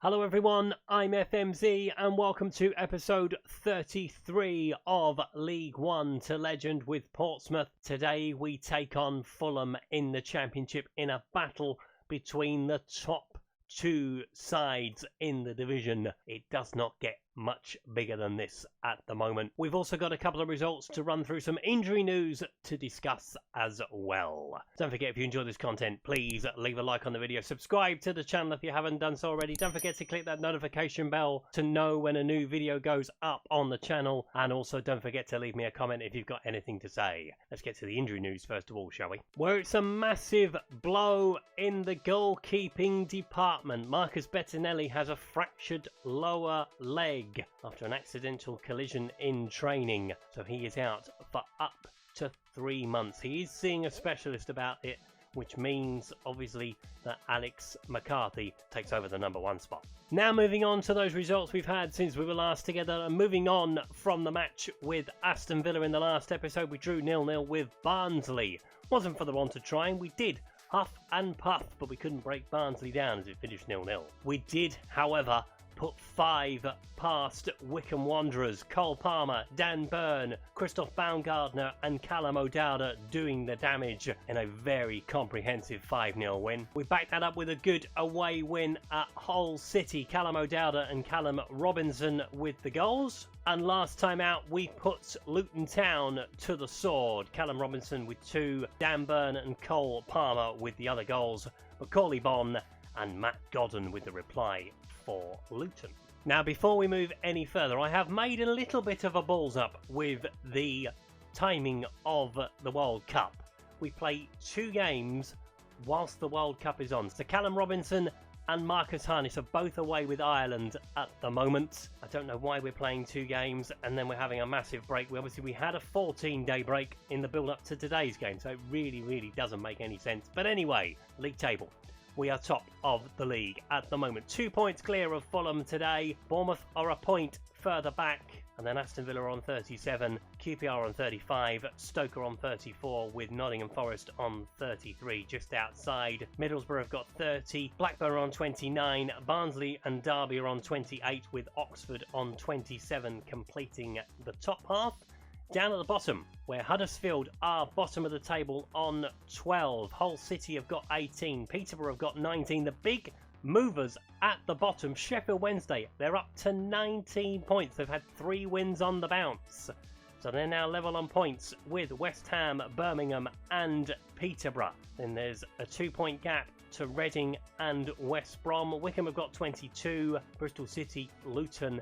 Hello everyone, I'm FMZ and welcome to episode 33 of League One to Legend with Portsmouth. Today we take on Fulham in the Championship in a battle between the top two sides in the division. It does not get much bigger than this at the moment. We've also got a couple of results to run through, some injury news to discuss as well. Don't forget, if you enjoy this content, please leave a like on the video, subscribe to the channel if you haven't done so already. Don't forget to click that notification bell to know when a new video goes up on the channel, and also don't forget to leave me a comment if you've got anything to say. Let's get to the injury news first of all, shall we? Where it's a massive blow in the goalkeeping department. Marcus Bettinelli has a fractured lower leg after an accidental collision in training, so he is out for up to 3 months. He is seeing a specialist about it, which means obviously that Alex McCarthy takes over the number 1 spot. Now moving on to those results we've had since we were last together, and moving on from the match with Aston Villa in the last episode, we drew 0-0 with Barnsley. Wasn't for the want of trying, we did huff and puff, but we couldn't break Barnsley down as it finished 0-0. We did, however, put 5 past Wycombe Wanderers. Cole Palmer, Dan Burn, Christoph Baumgartner and Callum O'Dowda doing the damage in a very comprehensive 5-0 win. We backed that up with a good away win at Hull City. Callum O'Dowda and Callum Robinson with the goals. And last time out, we put Luton Town to the sword. Callum Robinson with 2, Dan Burn and Cole Palmer with the other goals. Macaulay Bonne and Matt Godden with the reply for Luton. Now, before we move any further, I have made a little bit of a balls up with the timing of the World Cup. We play 2 games whilst the World Cup is on. So Callum Robinson and Marcus Harness are both away with Ireland at the moment. I don't know why we're playing 2 games and then we're having a massive break. We had a 14-day break in the build-up to today's game, so it really doesn't make any sense. But anyway, league table. We are top of the league at the moment. 2 points clear of Fulham today. Bournemouth are a point further back. And then Aston Villa on 37. QPR on 35. Stoke are on 34 with Nottingham Forest on 33 just outside. Middlesbrough have got 30. Blackburn are on 29. Barnsley and Derby are on 28 with Oxford on 27 completing the top half. Down at the bottom, where Huddersfield are bottom of the table on 12. Hull City have got 18. Peterborough have got 19. The big movers at the bottom, Sheffield Wednesday, they're up to 19 points. They've had 3 wins on the bounce. So they're now level on points with West Ham, Birmingham and Peterborough. Then there's a 2-point gap to Reading and West Brom. Wycombe have got 22. Bristol City, Luton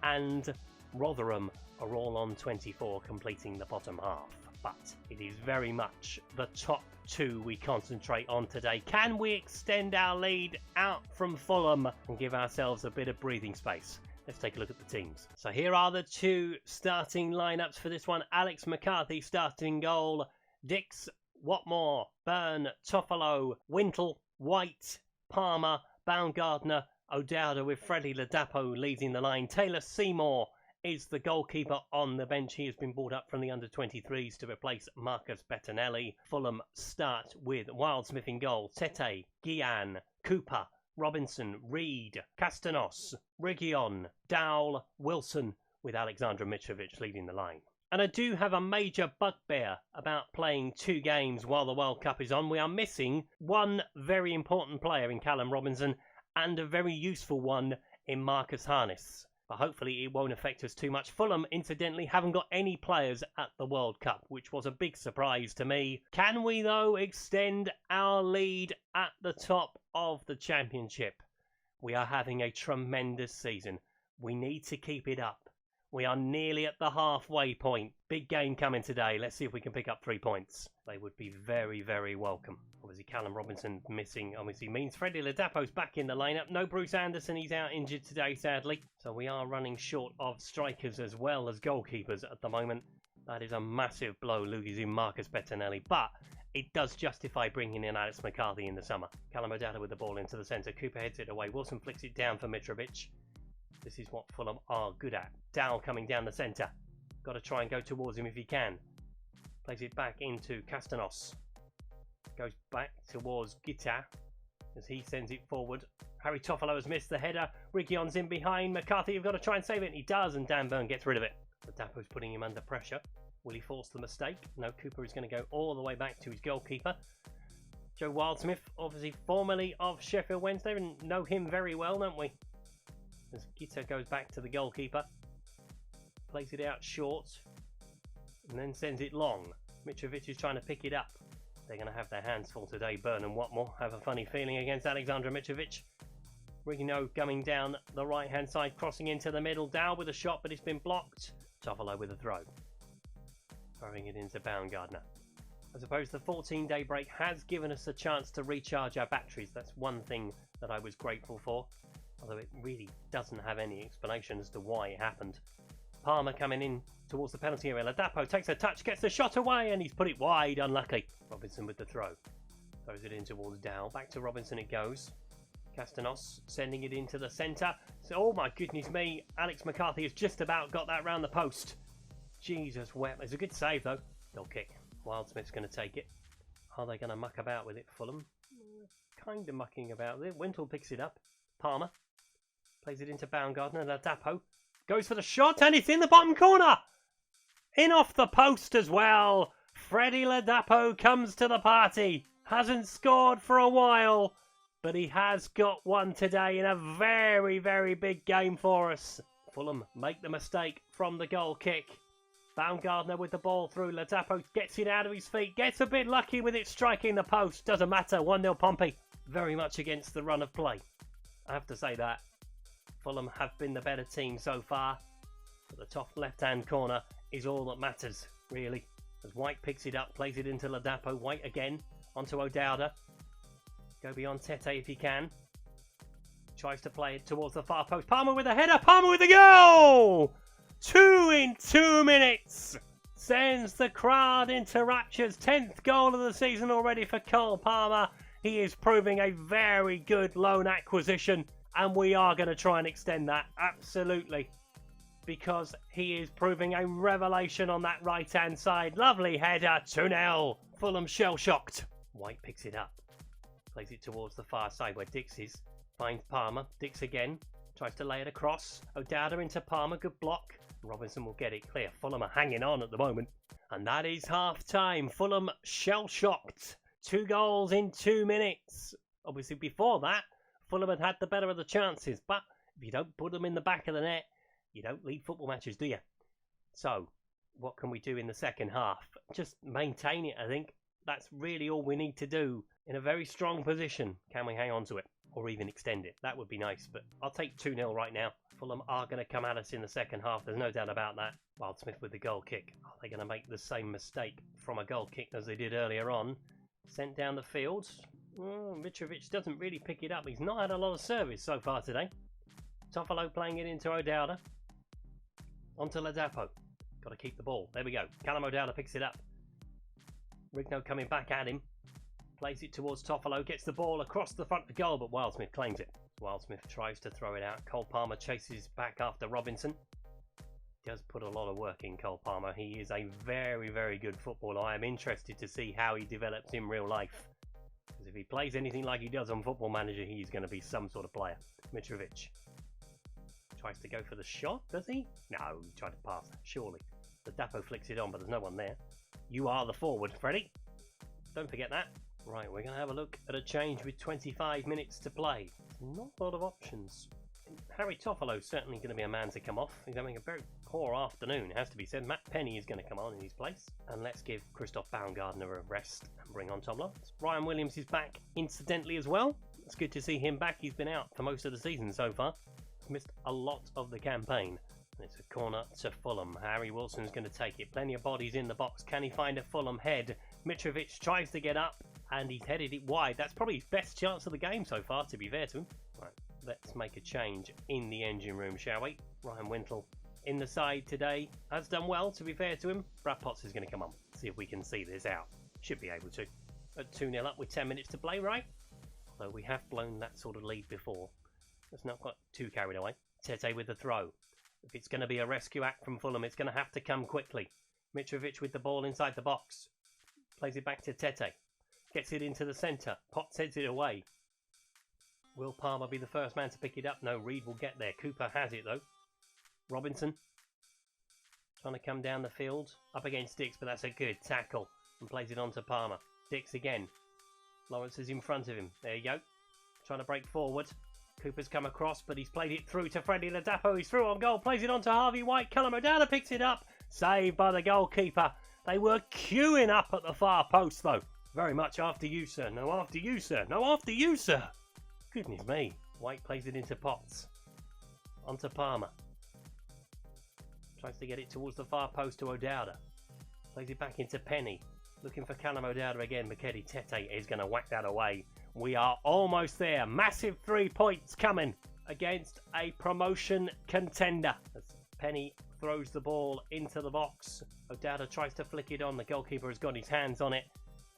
and Rotherham are all on 24, completing the bottom half. But it is very much the top 2 we concentrate on today. Can we extend our lead out from Fulham and give ourselves a bit of breathing space? Let's take a look at the teams. So here are the 2 starting lineups for this one. Alex McCarthy starting goal. Dix, Watmore, Byrne, Toffolo, Wintle, White, Palmer, Baumgartner, O'Dowda with Freddie Ladapo leading the line. Taylor Seymour is the goalkeeper on the bench. He has been brought up from the under-23s to replace Marcus Bettinelli. Fulham start with Wildsmith in goal. Tete, Guillan, Cooper, Robinson, Reed, Castanos, Reguilon, Dowell, Wilson, with Alexandra Mitrovic leading the line. And I do have a major bugbear about playing 2 games while the World Cup is on. We are missing one very important player in Callum Robinson and a very useful one in Marcus Harness. But hopefully it won't affect us too much. Fulham, incidentally, haven't got any players at the World Cup, which was a big surprise to me. Can we, though, extend our lead at the top of the Championship? We are having a tremendous season. We need to keep it up. We are nearly at the halfway point. Big game coming today. Let's see if we can pick up 3 points. They would be very welcome. Obviously, Callum Robinson missing obviously means Freddie Ladapo's back in the lineup. No Bruce Anderson. He's out injured today, sadly. So we are running short of strikers as well as goalkeepers at the moment. That is a massive blow losing Marcus Bettinelli. But it does justify bringing in Alex McCarthy in the summer. Callum O'Dowda with the ball into the centre. Cooper heads it away. Wilson flicks it down for Mitrovic. This is what Fulham are good at. Dowell coming down the centre. Got to try and go towards him if he can. Plays it back into Castanos. Goes back towards Guitar. as he sends it forward. Harry Toffolo has missed the header. Reguilon's in behind. McCarthy, you've got to try and save it. And he does, and Dan Burn gets rid of it. Ladapo's putting him under pressure. Will he force the mistake? No, Cooper is going to go all the way back to his goalkeeper. Joe Wildsmith, obviously formerly of Sheffield Wednesday, and know him very well, don't we? As Gita goes back to the goalkeeper. Plays it out short. And then sends it long. Mitrovic is trying to pick it up. They're going to have their hands full today. Burn and Watmore have a funny feeling against Alexandra Mitrovic. Rigno coming down the right-hand side, crossing into the middle. Dow with a shot, but it's been blocked. Toffolo with a throw. Throwing it into Baumgartner. I suppose the 14-day break has given us a chance to recharge our batteries. That's one thing that I was grateful for. Although it really doesn't have any explanation as to why it happened. Palmer coming in towards the penalty area. Ladapo takes a touch, gets the shot away, and he's put it wide. Unlucky. Robinson with the throw. Throws it in towards Dow. Back to Robinson it goes. Castanos sending it into the centre. So, oh my goodness me. Alex McCarthy has just about got that round the post. Jesus wet. It's a good save though. Goal kick. Wildsmith's going to take it. Are they going to muck about with it, Fulham? Kind of mucking about with it. Wintle picks it up. Palmer plays it into Baumgartner. Ladapo goes for the shot, and it's in the bottom corner. In off the post as well. Freddie Ladapo comes to the party. Hasn't scored for a while, but he has got one today in a very, very big game for us. Fulham make the mistake from the goal kick. Baumgartner with the ball through. Ladapo gets it out of his feet. Gets a bit lucky with it striking the post. Doesn't matter. 1-0 Pompey. Very much against the run of play. I have to say that. Fulham have been the better team so far. But the top left-hand corner is all that matters, really. As White picks it up, plays it into Ladapo. White again, onto O'Dowda. Go beyond Tete if he can. Tries to play it towards the far post. Palmer with a header. Palmer with a goal! 2 in 2 minutes. Sends the crowd into raptures. 10th goal of the season already for Cole Palmer. He is proving a very good loan acquisition. And we are going to try and extend that. Absolutely. Because he is proving a revelation on that right-hand side. Lovely header. 2-0. Fulham shell-shocked. White picks it up. Plays it towards the far side where Dix is. Finds Palmer. Dix again. Tries to lay it across. O'Dowda into Palmer. Good block. Robinson will get it clear. Fulham are hanging on at the moment. And that is half-time. Fulham shell-shocked. 2 goals in 2 minutes. Obviously, before that, Fulham had the better of the chances. But if you don't put them in the back of the net, you don't lead football matches, do you? So, what can we do in the second half? Just maintain it, I think. That's really all we need to do. In a very strong position, can we hang on to it? Or even extend it? That would be nice, but I'll take 2-0 right now. Fulham are going to come at us in the second half. There's no doubt about that. Wildsmith with the goal kick. Are they going to make the same mistake from a goal kick as they did earlier on? Sent down the field. Mitrovic doesn't really pick it up. He's not had a lot of service so far today. Toffolo playing it into O'Dowda. Onto Ladapo. Got to keep the ball. There we go. Callum O'Dowda picks it up. Rigno coming back at him. Plays it towards Toffolo. Gets the ball across the front of the goal, but Wildsmith claims it. Wildsmith tries to throw it out. Cole Palmer chases back after Robinson. Does put a lot of work in, Cole Palmer. He is a very, very good footballer. I am interested to see how he develops in real life. Because if he plays anything like he does on Football Manager, he's going to be some sort of player. Mitrovic tries to go for the shot, does he? No, he tried to pass, surely. The Dapo flicks it on, but there's no one there. You are the forward, Freddie. Don't forget that. Right, we're going to have a look at a change with 25 minutes to play. Not a lot of options. Harry Toffolo's certainly going to be a man to come off. He's having a very poor afternoon, it has to be said. Matt Penny is going to come on in his place. And let's give Christoph Baumgartner a rest and bring on Tom Lawrence. Ryan Williams is back incidentally as well. It's good to see him back. He's been out for most of the season so far. He's missed a lot of the campaign. It's a corner to Fulham. Harry Wilson's going to take it. Plenty of bodies in the box. Can he find a Fulham head? Mitrovic tries to get up and he's headed it wide. That's probably his best chance of the game so far, to be fair to him. Right, let's make a change in the engine room, shall we? Ryan Wintle in the side today has done well, to be fair to him. Brad Potts is going to come on. See if we can see this out. Should be able to. At 2-0 up with 10 minutes to play, right? Although we have blown that sort of lead before. Let's not get too carried away. Tete with the throw. If it's going to be a rescue act from Fulham, it's going to have to come quickly. Mitrovic with the ball inside the box. Plays it back to Tete. Gets it into the centre. Potts heads it away. Will Palmer be the first man to pick it up? No, Reed will get there. Cooper has it though. Robinson trying to come down the field. Up against Dix, but that's a good tackle. And plays it on to Palmer. Dix again. Lawrence is in front of him. There you go. Trying to break forward. Cooper's come across, but he's played it through to Freddie Ladapo. He's through on goal. Plays it on to Harvey White. Callum O'Dowda picks it up. Saved by the goalkeeper. They were queuing up at the far post though. Very much after you, sir. No, after you, sir. No, after you, sir. Goodness me. White plays it into Potts. Onto Palmer. Tries to get it towards the far post to O'Dowda. Plays it back into Penny. Looking for Callum O'Dowda again. Makedi Tete is going to whack that away. We are almost there. Massive 3 points coming against a promotion contender. As Penny throws the ball into the box. O'Dowda tries to flick it on. The goalkeeper has got his hands on it.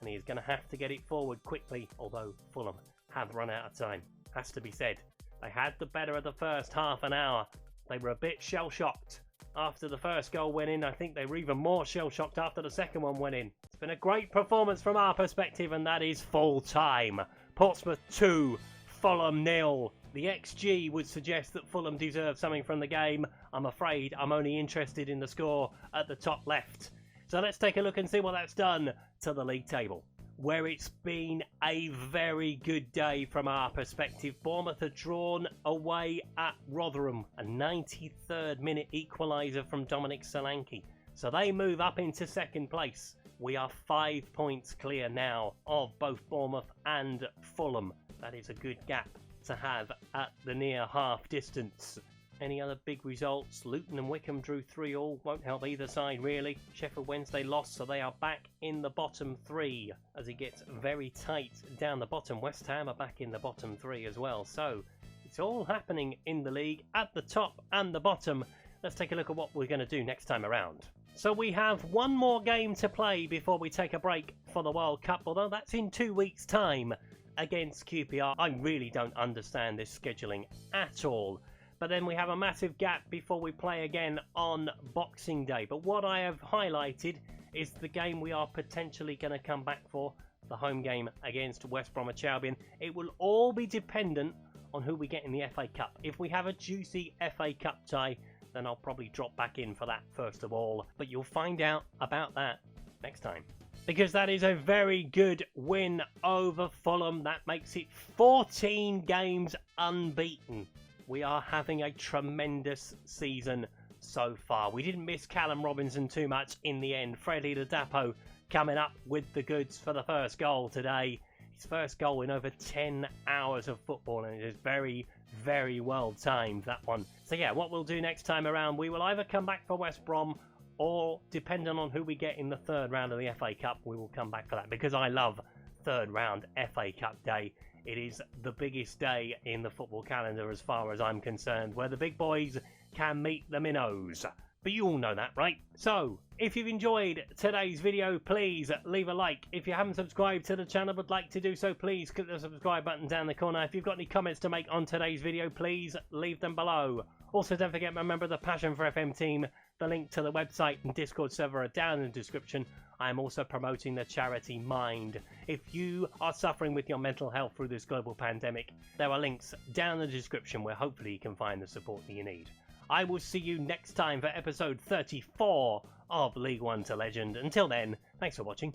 And he is going to have to get it forward quickly. Although Fulham have run out of time. Has to be said. They had the better of the first half an hour. They were a bit shell-shocked after the first goal went in. I think they were even more shell-shocked after the second one went in. It's been a great performance from our perspective, and that is full time. Portsmouth 2, Fulham 0. The XG would suggest that Fulham deserve something from the game. I'm afraid I'm only interested in the score at the top left. So let's take a look and see what that's done to the league table, where it's been a very good day from our perspective. Bournemouth had drawn away at Rotherham, a 93rd minute equaliser from Dominic Solanke. So they move up into second place. We are 5 points clear now of both Bournemouth and Fulham. That is a good gap to have at the near half distance. Any other big results? Luton and Wickham drew 3-3. Won't help either side really. Sheffield Wednesday lost, so they are back in the bottom 3 as it gets very tight down the bottom. West Ham are back in the bottom 3 as well. So it's all happening in the league at the top and the bottom. Let's take a look at what we're going to do next time around. So we have one more game to play before we take a break for the World Cup, although that's in 2 weeks' time against QPR. I really don't understand this scheduling at all. But then we have a massive gap before we play again on Boxing Day. But what I have highlighted is the game we are potentially going to come back for, the home game against West Bromwich Albion. It will all be dependent on who we get in the FA Cup. If we have a juicy FA Cup tie, then I'll probably drop back in for that first of all. But you'll find out about that next time, because that is a very good win over Fulham. That makes it 14 games unbeaten. We are having a tremendous season so far. We didn't miss Callum Robinson too much in the end. Freddie Ladapo coming up with the goods for the first goal today. His first goal in over 10 hours of football, and it is very, very well timed, that one. So yeah, what we'll do next time around, we will either come back for West Brom, or depending on who we get in the third round of the FA Cup, we will come back for that, because I love third round FA Cup day. It is the biggest day in the football calendar as far as I'm concerned, where the big boys can meet the minnows. But you all know that, right? So, if you've enjoyed today's video, please leave a like. If you haven't subscribed to the channel but like to do so, please click the subscribe button down the corner. If you've got any comments to make on today's video, please leave them below. Also, don't forget to remember the Passion for FM team. The link to the website and Discord server are down in the description. I am also promoting the charity Mind. If you are suffering with your mental health through this global pandemic, there are links down in the description where hopefully you can find the support that you need. I will see you next time for episode 34 of League One to Legend. Until then, thanks for watching.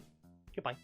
Goodbye.